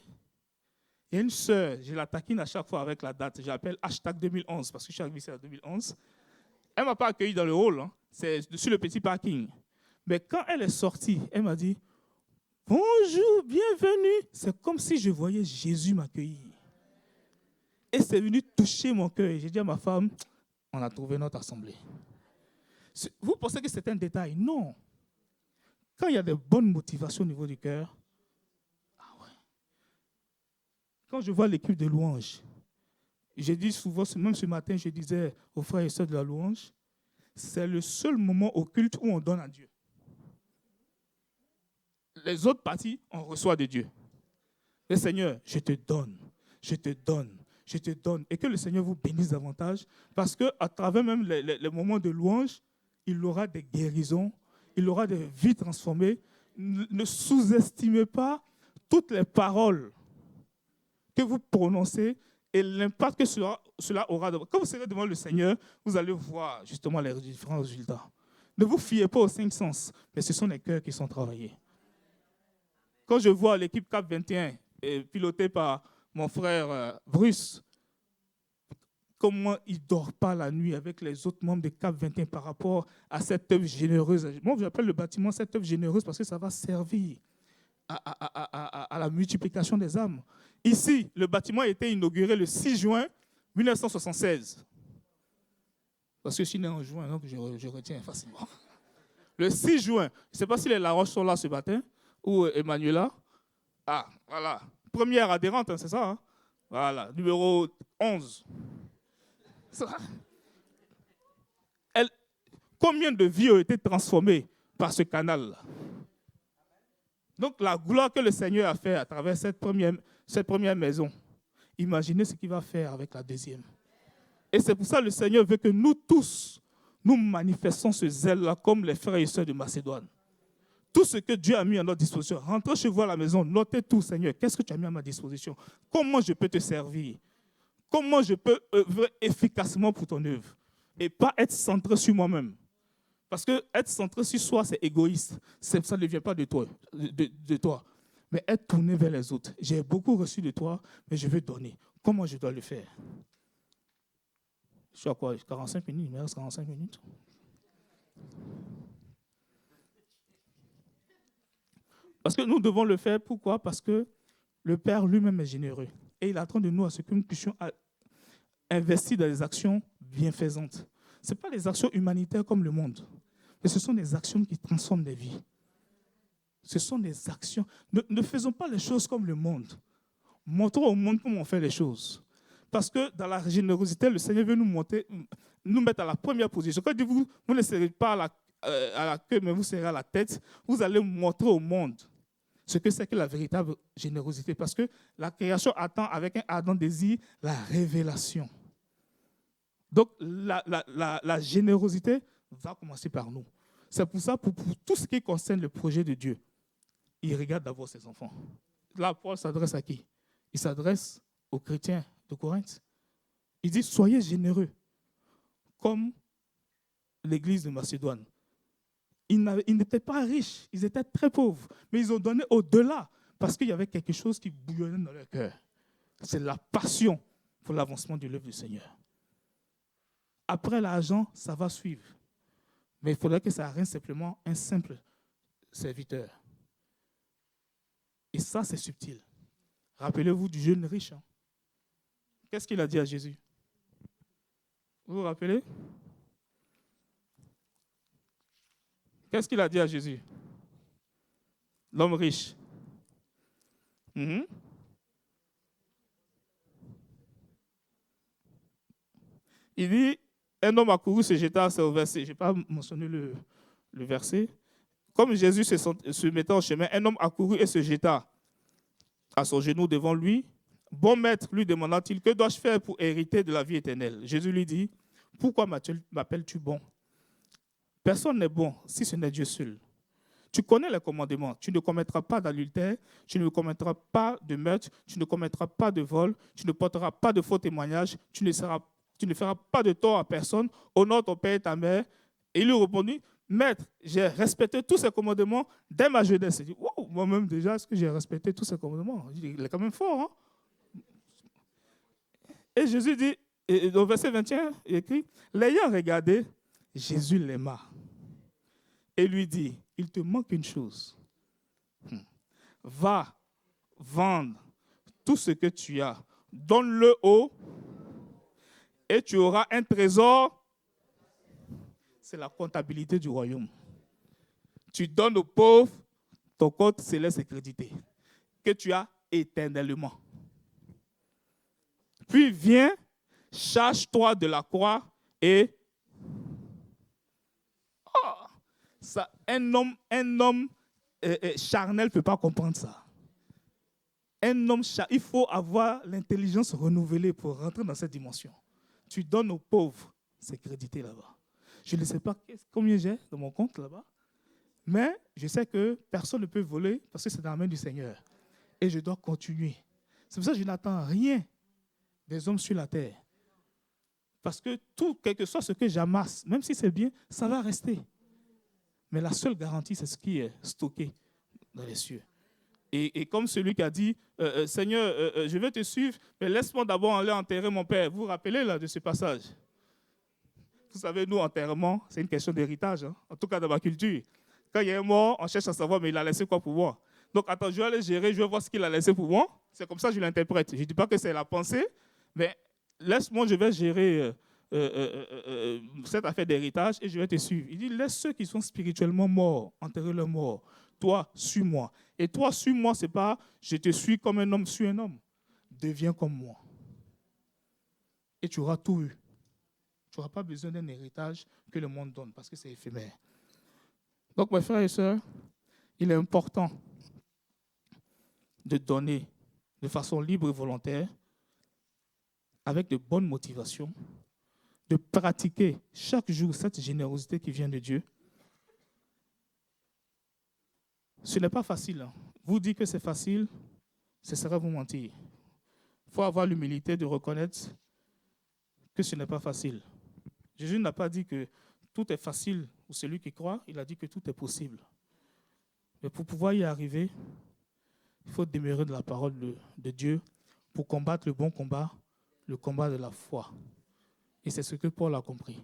il y a une sœur, je la taquine à chaque fois avec la date. J'appelle #2011 parce que je suis arrivé ici en 2011. Elle ne m'a pas accueilli dans le hall, hein. C'est sur le petit parking. Mais quand elle est sortie, elle m'a dit, bonjour, bienvenue. C'est comme si je voyais Jésus m'accueillir. Et c'est venu toucher mon cœur. J'ai dit à ma femme, on a trouvé notre assemblée. Vous pensez que c'est un détail? Non. Quand il y a de bonnes motivations au niveau du cœur, ah ouais. Quand je vois l'équipe de louange, j'ai dit souvent, même ce matin, je disais aux frères et sœurs de la louange, c'est le seul moment au culte où on donne à Dieu. Les autres parties, on reçoit de Dieu. Le Seigneur, je te donne, je te donne, je te donne. Et que le Seigneur vous bénisse davantage, parce qu'à travers même les moments de louange, il aura des guérisons, il aura des vies transformées. Ne sous-estimez pas toutes les paroles que vous prononcez et l'impact que cela aura. Quand vous serez devant le Seigneur, vous allez voir justement les différents résultats. Ne vous fiez pas aux 5 sens, mais ce sont les cœurs qui sont travaillés. Quand je vois l'équipe CAP 21 pilotée par mon frère Bruce, comment il ne dort pas la nuit avec les autres membres de CAP 21 par rapport à cette œuvre généreuse. Moi, j'appelle le bâtiment cette œuvre généreuse parce que ça va servir à la multiplication des âmes. Ici, le bâtiment a été inauguré le 6 juin 1976. Parce que je suis né en juin, donc je retiens facilement. Le 6 juin, je ne sais pas si les Laroche sont là ce matin, ou Emmanuela. Ah, voilà. Première adhérente, hein, c'est ça. Hein? Voilà, numéro 11. Combien de vies ont été transformées par ce canal-là? Donc, la gloire que le Seigneur a fait à travers cette première maison, imaginez ce qu'il va faire avec la deuxième. Et c'est pour ça que le Seigneur veut que nous tous, nous manifestons ce zèle-là comme les frères et sœurs de Macédoine. Tout ce que Dieu a mis à notre disposition, rentrez chez vous à la maison, notez tout, Seigneur. Qu'est-ce que tu as mis à ma disposition? Comment je peux te servir? Comment je peux œuvrer efficacement pour ton œuvre? Et pas être centré sur moi-même. Parce que être centré sur soi, c'est égoïste. Ça ne vient pas de toi, de toi. Mais être tourné vers les autres. J'ai beaucoup reçu de toi, mais je veux donner. Comment je dois le faire? Je suis à quoi? 45 minutes, il me reste 45 minutes. Parce que nous devons le faire. Pourquoi? Parce que le Père lui-même est généreux. Et il attend de nous à ce que nous puissions investis dans des actions bienfaisantes. Ce n'est pas des actions humanitaires comme le monde, mais ce sont des actions qui transforment des vies. Ce sont des actions. Ne faisons pas les choses comme le monde. Montrons au monde comment on fait les choses. Parce que dans la générosité, le Seigneur veut nous mettre à la première position. Quand il dit vous ne serez pas à la queue, mais vous serez à la tête, vous allez montrer au monde ce que c'est que la véritable générosité. Parce que la création attend avec un ardent désir la révélation. Donc la générosité va commencer par nous. C'est pour ça, pour tout ce qui concerne le projet de Dieu, il regarde d'abord ses enfants. Là, Paul s'adresse à qui? Il s'adresse aux chrétiens de Corinthe. Il dit, soyez généreux, comme l'église de Macédoine. Ils n'étaient pas riches, ils étaient très pauvres, mais ils ont donné au-delà, parce qu'il y avait quelque chose qui bouillonnait dans leur cœur. C'est la passion pour l'avancement de l'œuvre du Seigneur. Après l'argent, ça va suivre. Mais il faudrait que ça reste simplement un simple serviteur. Et ça, c'est subtil. Rappelez-vous du jeune riche. Hein. Qu'est-ce qu'il a dit à Jésus? Vous vous rappelez? Qu'est-ce qu'il a dit à Jésus? L'homme riche. Il dit, un homme a couru, se jeta, c'est au verset. Je n'ai pas mentionné le verset. Comme Jésus se mettait en chemin, un homme a couru et se jeta à son genou devant lui. Bon maître, lui demanda-t-il, que dois-je faire pour hériter de la vie éternelle? Jésus lui dit, pourquoi m'appelles-tu bon? Personne n'est bon si ce n'est Dieu seul. Tu connais les commandements. Tu ne commettras pas d'adultère, tu ne commettras pas de meurtre, tu ne commettras pas de vol, tu ne porteras pas de faux témoignages, tu ne feras pas de tort à personne, honore ton père et ta mère. Et il lui répondit, maître, j'ai respecté tous ces commandements dès ma jeunesse. Il dit, wow, moi-même déjà, est-ce que j'ai respecté tous ces commandements? Il est quand même fort. Hein? Et Jésus dit, et au verset 21, il écrit, l'ayant regardé, Jésus l'aima et lui dit, il te manque une chose. Va vendre tout ce que tu as, donne-le haut et tu auras un trésor. C'est la comptabilité du royaume. Tu donnes aux pauvres, ton compte céleste est crédité, que tu as éternellement. Puis viens, charge-toi de la croix et ça, un homme charnel ne peut pas comprendre ça. Un homme il faut avoir l'intelligence renouvelée pour rentrer dans cette dimension. Tu donnes aux pauvres, c'est crédité là-bas. Je ne sais pas combien j'ai dans mon compte là-bas, mais je sais que personne ne peut voler parce que c'est dans la main du Seigneur. Et je dois continuer. C'est pour ça que je n'attends rien des hommes sur la terre. Parce que tout, quel que soit ce que j'amasse, même si c'est bien, ça va rester. Mais la seule garantie, c'est ce qui est stocké dans les cieux. Et comme celui qui a dit, Seigneur, je vais te suivre, mais laisse-moi d'abord aller enterrer mon père. Vous vous rappelez là de ce passage? Vous savez, nous, enterrement, c'est une question d'héritage. Hein? En tout cas, dans ma culture. Quand il y a un mort, on cherche à savoir, mais il a laissé quoi pour moi? Donc, attends, je vais aller gérer, je vais voir ce qu'il a laissé pour moi. C'est comme ça que je l'interprète. Je ne dis pas que c'est la pensée, mais laisse-moi, je vais gérer cette affaire d'héritage et je vais te suivre. Il dit, laisse ceux qui sont spirituellement morts, enterrer leurs morts. Toi, suis-moi. Et toi, suis-moi, ce n'est pas je te suis comme un homme suit un homme. Deviens comme moi. Et tu auras tout eu. Tu n'auras pas besoin d'un héritage que le monde donne parce que c'est éphémère. Donc, mes frères et sœurs, il est important de donner de façon libre et volontaire, avec de bonnes motivations, de pratiquer chaque jour cette générosité qui vient de Dieu. Ce n'est pas facile. Hein. Vous dites que c'est facile, ce serait vous mentir. Il faut avoir l'humilité de reconnaître que ce n'est pas facile. Jésus n'a pas dit que tout est facile pour celui qui croit, il a dit que tout est possible. Mais pour pouvoir y arriver, il faut demeurer de la parole de Dieu pour combattre le bon combat, le combat de la foi. Et c'est ce que Paul a compris.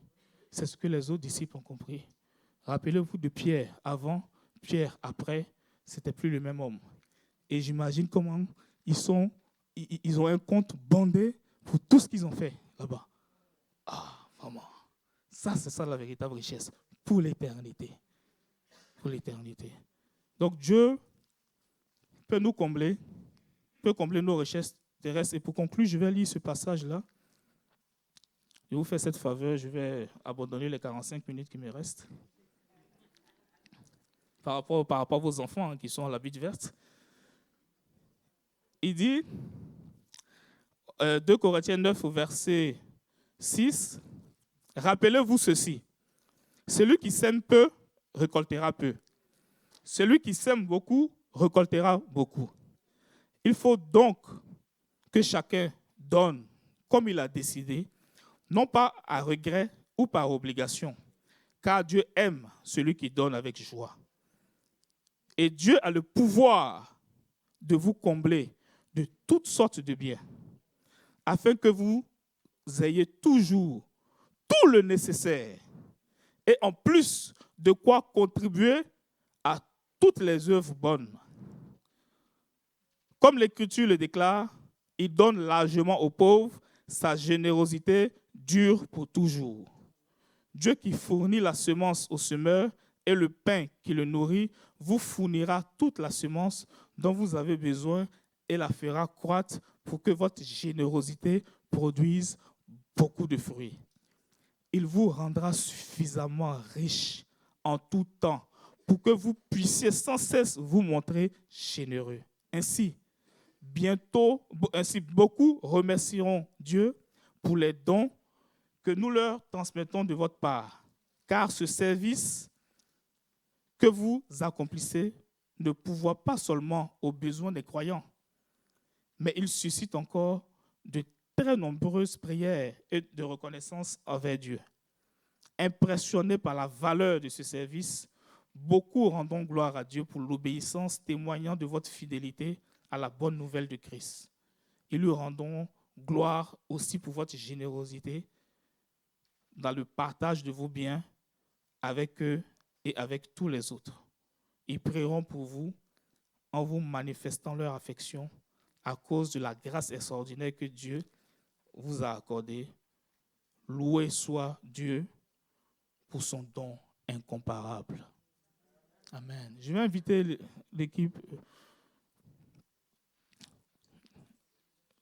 C'est ce que les autres disciples ont compris. Rappelez-vous de Pierre avant, Pierre après, c'était plus le même homme. Et j'imagine comment ils ont un compte bandé pour tout ce qu'ils ont fait là-bas. Ah, vraiment. Ça, c'est ça la véritable richesse pour l'éternité. Pour l'éternité. Donc Dieu peut nous combler, peut combler nos richesses terrestres. Et pour conclure, je vais lire ce passage-là. Je vous fais cette faveur, je vais abandonner les 45 minutes qui me restent. Par rapport à vos enfants qui sont à la Bible verte. Il dit, 2 Corinthiens 9 au verset 6, « Rappelez-vous ceci, celui qui sème peu, récoltera peu. Celui qui sème beaucoup, récoltera beaucoup. Il faut donc que chacun donne comme il a décidé, non pas à regret ou par obligation, car Dieu aime celui qui donne avec joie. Et Dieu a le pouvoir de vous combler de toutes sortes de biens, afin que vous ayez toujours tout le nécessaire et en plus de quoi contribuer à toutes les œuvres bonnes. Comme l'Écriture le déclare, il donne largement aux pauvres, sa générosité dure pour toujours. Dieu qui fournit la semence au semeur et le pain qui le nourrit, vous fournira toute la semence dont vous avez besoin et la fera croître pour que votre générosité produise beaucoup de fruits. Il vous rendra suffisamment riche en tout temps pour que vous puissiez sans cesse vous montrer généreux. Ainsi, beaucoup remercieront Dieu pour les dons que nous leur transmettons de votre part, car ce service que vous accomplissez ne pourvoit pas seulement aux besoins des croyants, mais il suscite encore de très nombreuses prières et de reconnaissance envers Dieu. Impressionnés par la valeur de ce service, beaucoup rendons gloire à Dieu pour l'obéissance témoignant de votre fidélité à la bonne nouvelle de Christ. Et lui rendons gloire aussi pour votre générosité dans le partage de vos biens avec eux et avec tous les autres. Ils prieront pour vous en vous manifestant leur affection à cause de la grâce extraordinaire que Dieu vous a accordée. Loué soit Dieu pour son don incomparable. Amen. Je vais inviter l'équipe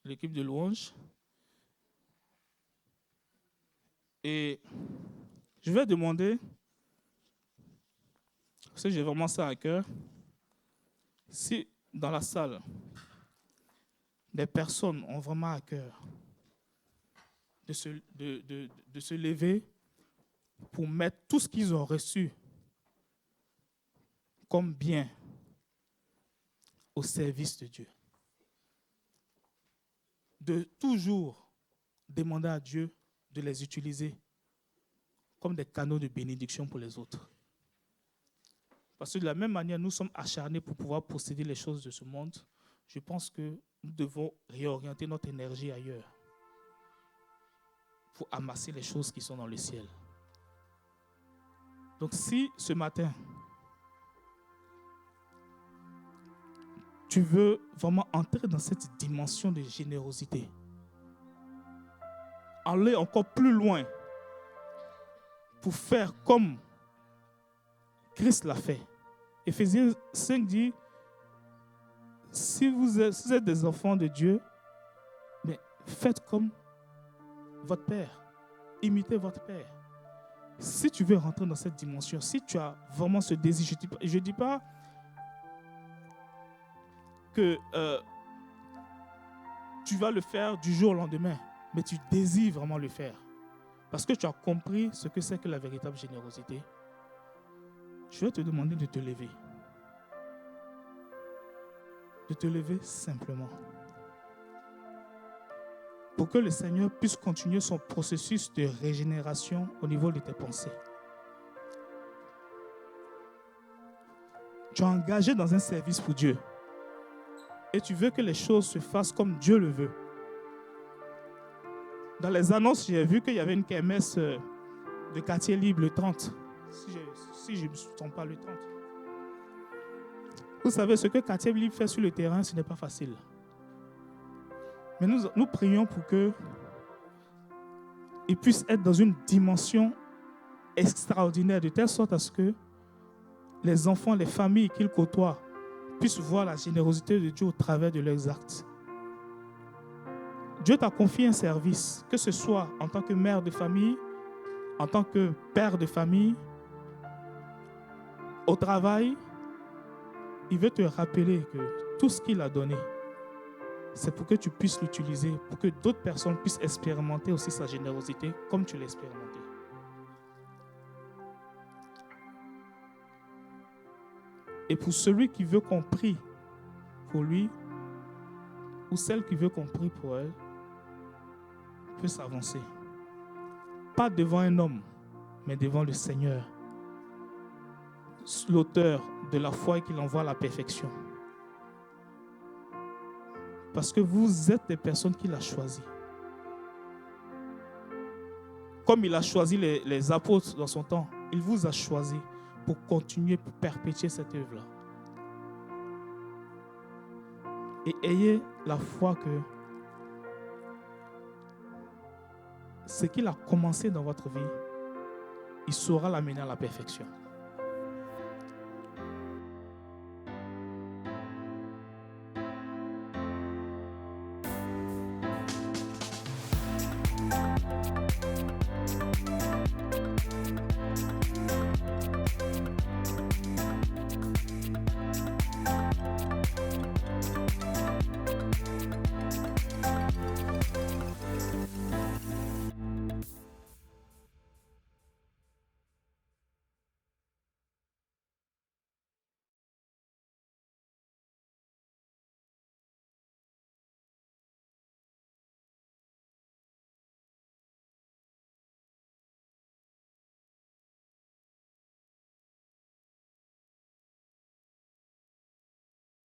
de louange. Et je vais demander, parce que j'ai vraiment ça à cœur, si dans la salle, des personnes ont vraiment à cœur de se lever pour mettre tout ce qu'ils ont reçu comme bien au service de Dieu. De toujours demander à Dieu de les utiliser comme des canaux de bénédiction pour les autres. Parce que de la même manière, nous sommes acharnés pour pouvoir posséder les choses de ce monde. Je pense que nous devons réorienter notre énergie ailleurs pour amasser les choses qui sont dans le ciel. Donc si ce matin, tu veux vraiment entrer dans cette dimension de générosité, aller encore plus loin pour faire comme Christ l'a fait. Éphésiens 5 dit, si vous êtes des enfants de Dieu, mais faites comme votre Père. Imitez votre Père. Si tu veux rentrer dans cette dimension, si tu as vraiment ce désir, je ne dis pas que tu vas le faire du jour au lendemain, mais tu désires vraiment le faire. Parce que tu as compris ce que c'est que la véritable générosité. Je vais te demander de te lever. De te lever simplement. Pour que le Seigneur puisse continuer son processus de régénération au niveau de tes pensées. Tu es engagé dans un service pour Dieu. Et tu veux que les choses se fassent comme Dieu le veut. Dans les annonces, j'ai vu qu'il y avait une kermesse de quartier libre le 30. Si je ne me trompe pas, le 30. Vous savez, ce que quartier libre fait sur le terrain, ce n'est pas facile. Mais nous prions pour que il puisse être dans une dimension extraordinaire, de telle sorte à ce que les enfants, les familles qu'il côtoie puissent voir la générosité de Dieu au travers de leurs actes. Dieu t'a confié un service, que ce soit en tant que mère de famille, en tant que père de famille, au travail. Il veut te rappeler que tout ce qu'il a donné, c'est pour que tu puisses l'utiliser, pour que d'autres personnes puissent expérimenter aussi sa générosité comme tu l'as expérimenté. Et pour celui qui veut qu'on prie pour lui, ou celle qui veut qu'on prie pour elle, peut s'avancer. Pas devant un homme, mais devant le Seigneur, l'auteur de la foi et qui l'envoie à la perfection. Parce que vous êtes des personnes qu'il a choisies. Comme il a choisi les apôtres dans son temps, il vous a choisi pour continuer, pour perpétuer cette œuvre-là. Et ayez la foi que ce qu'il a commencé dans votre vie, il saura l'amener à la perfection.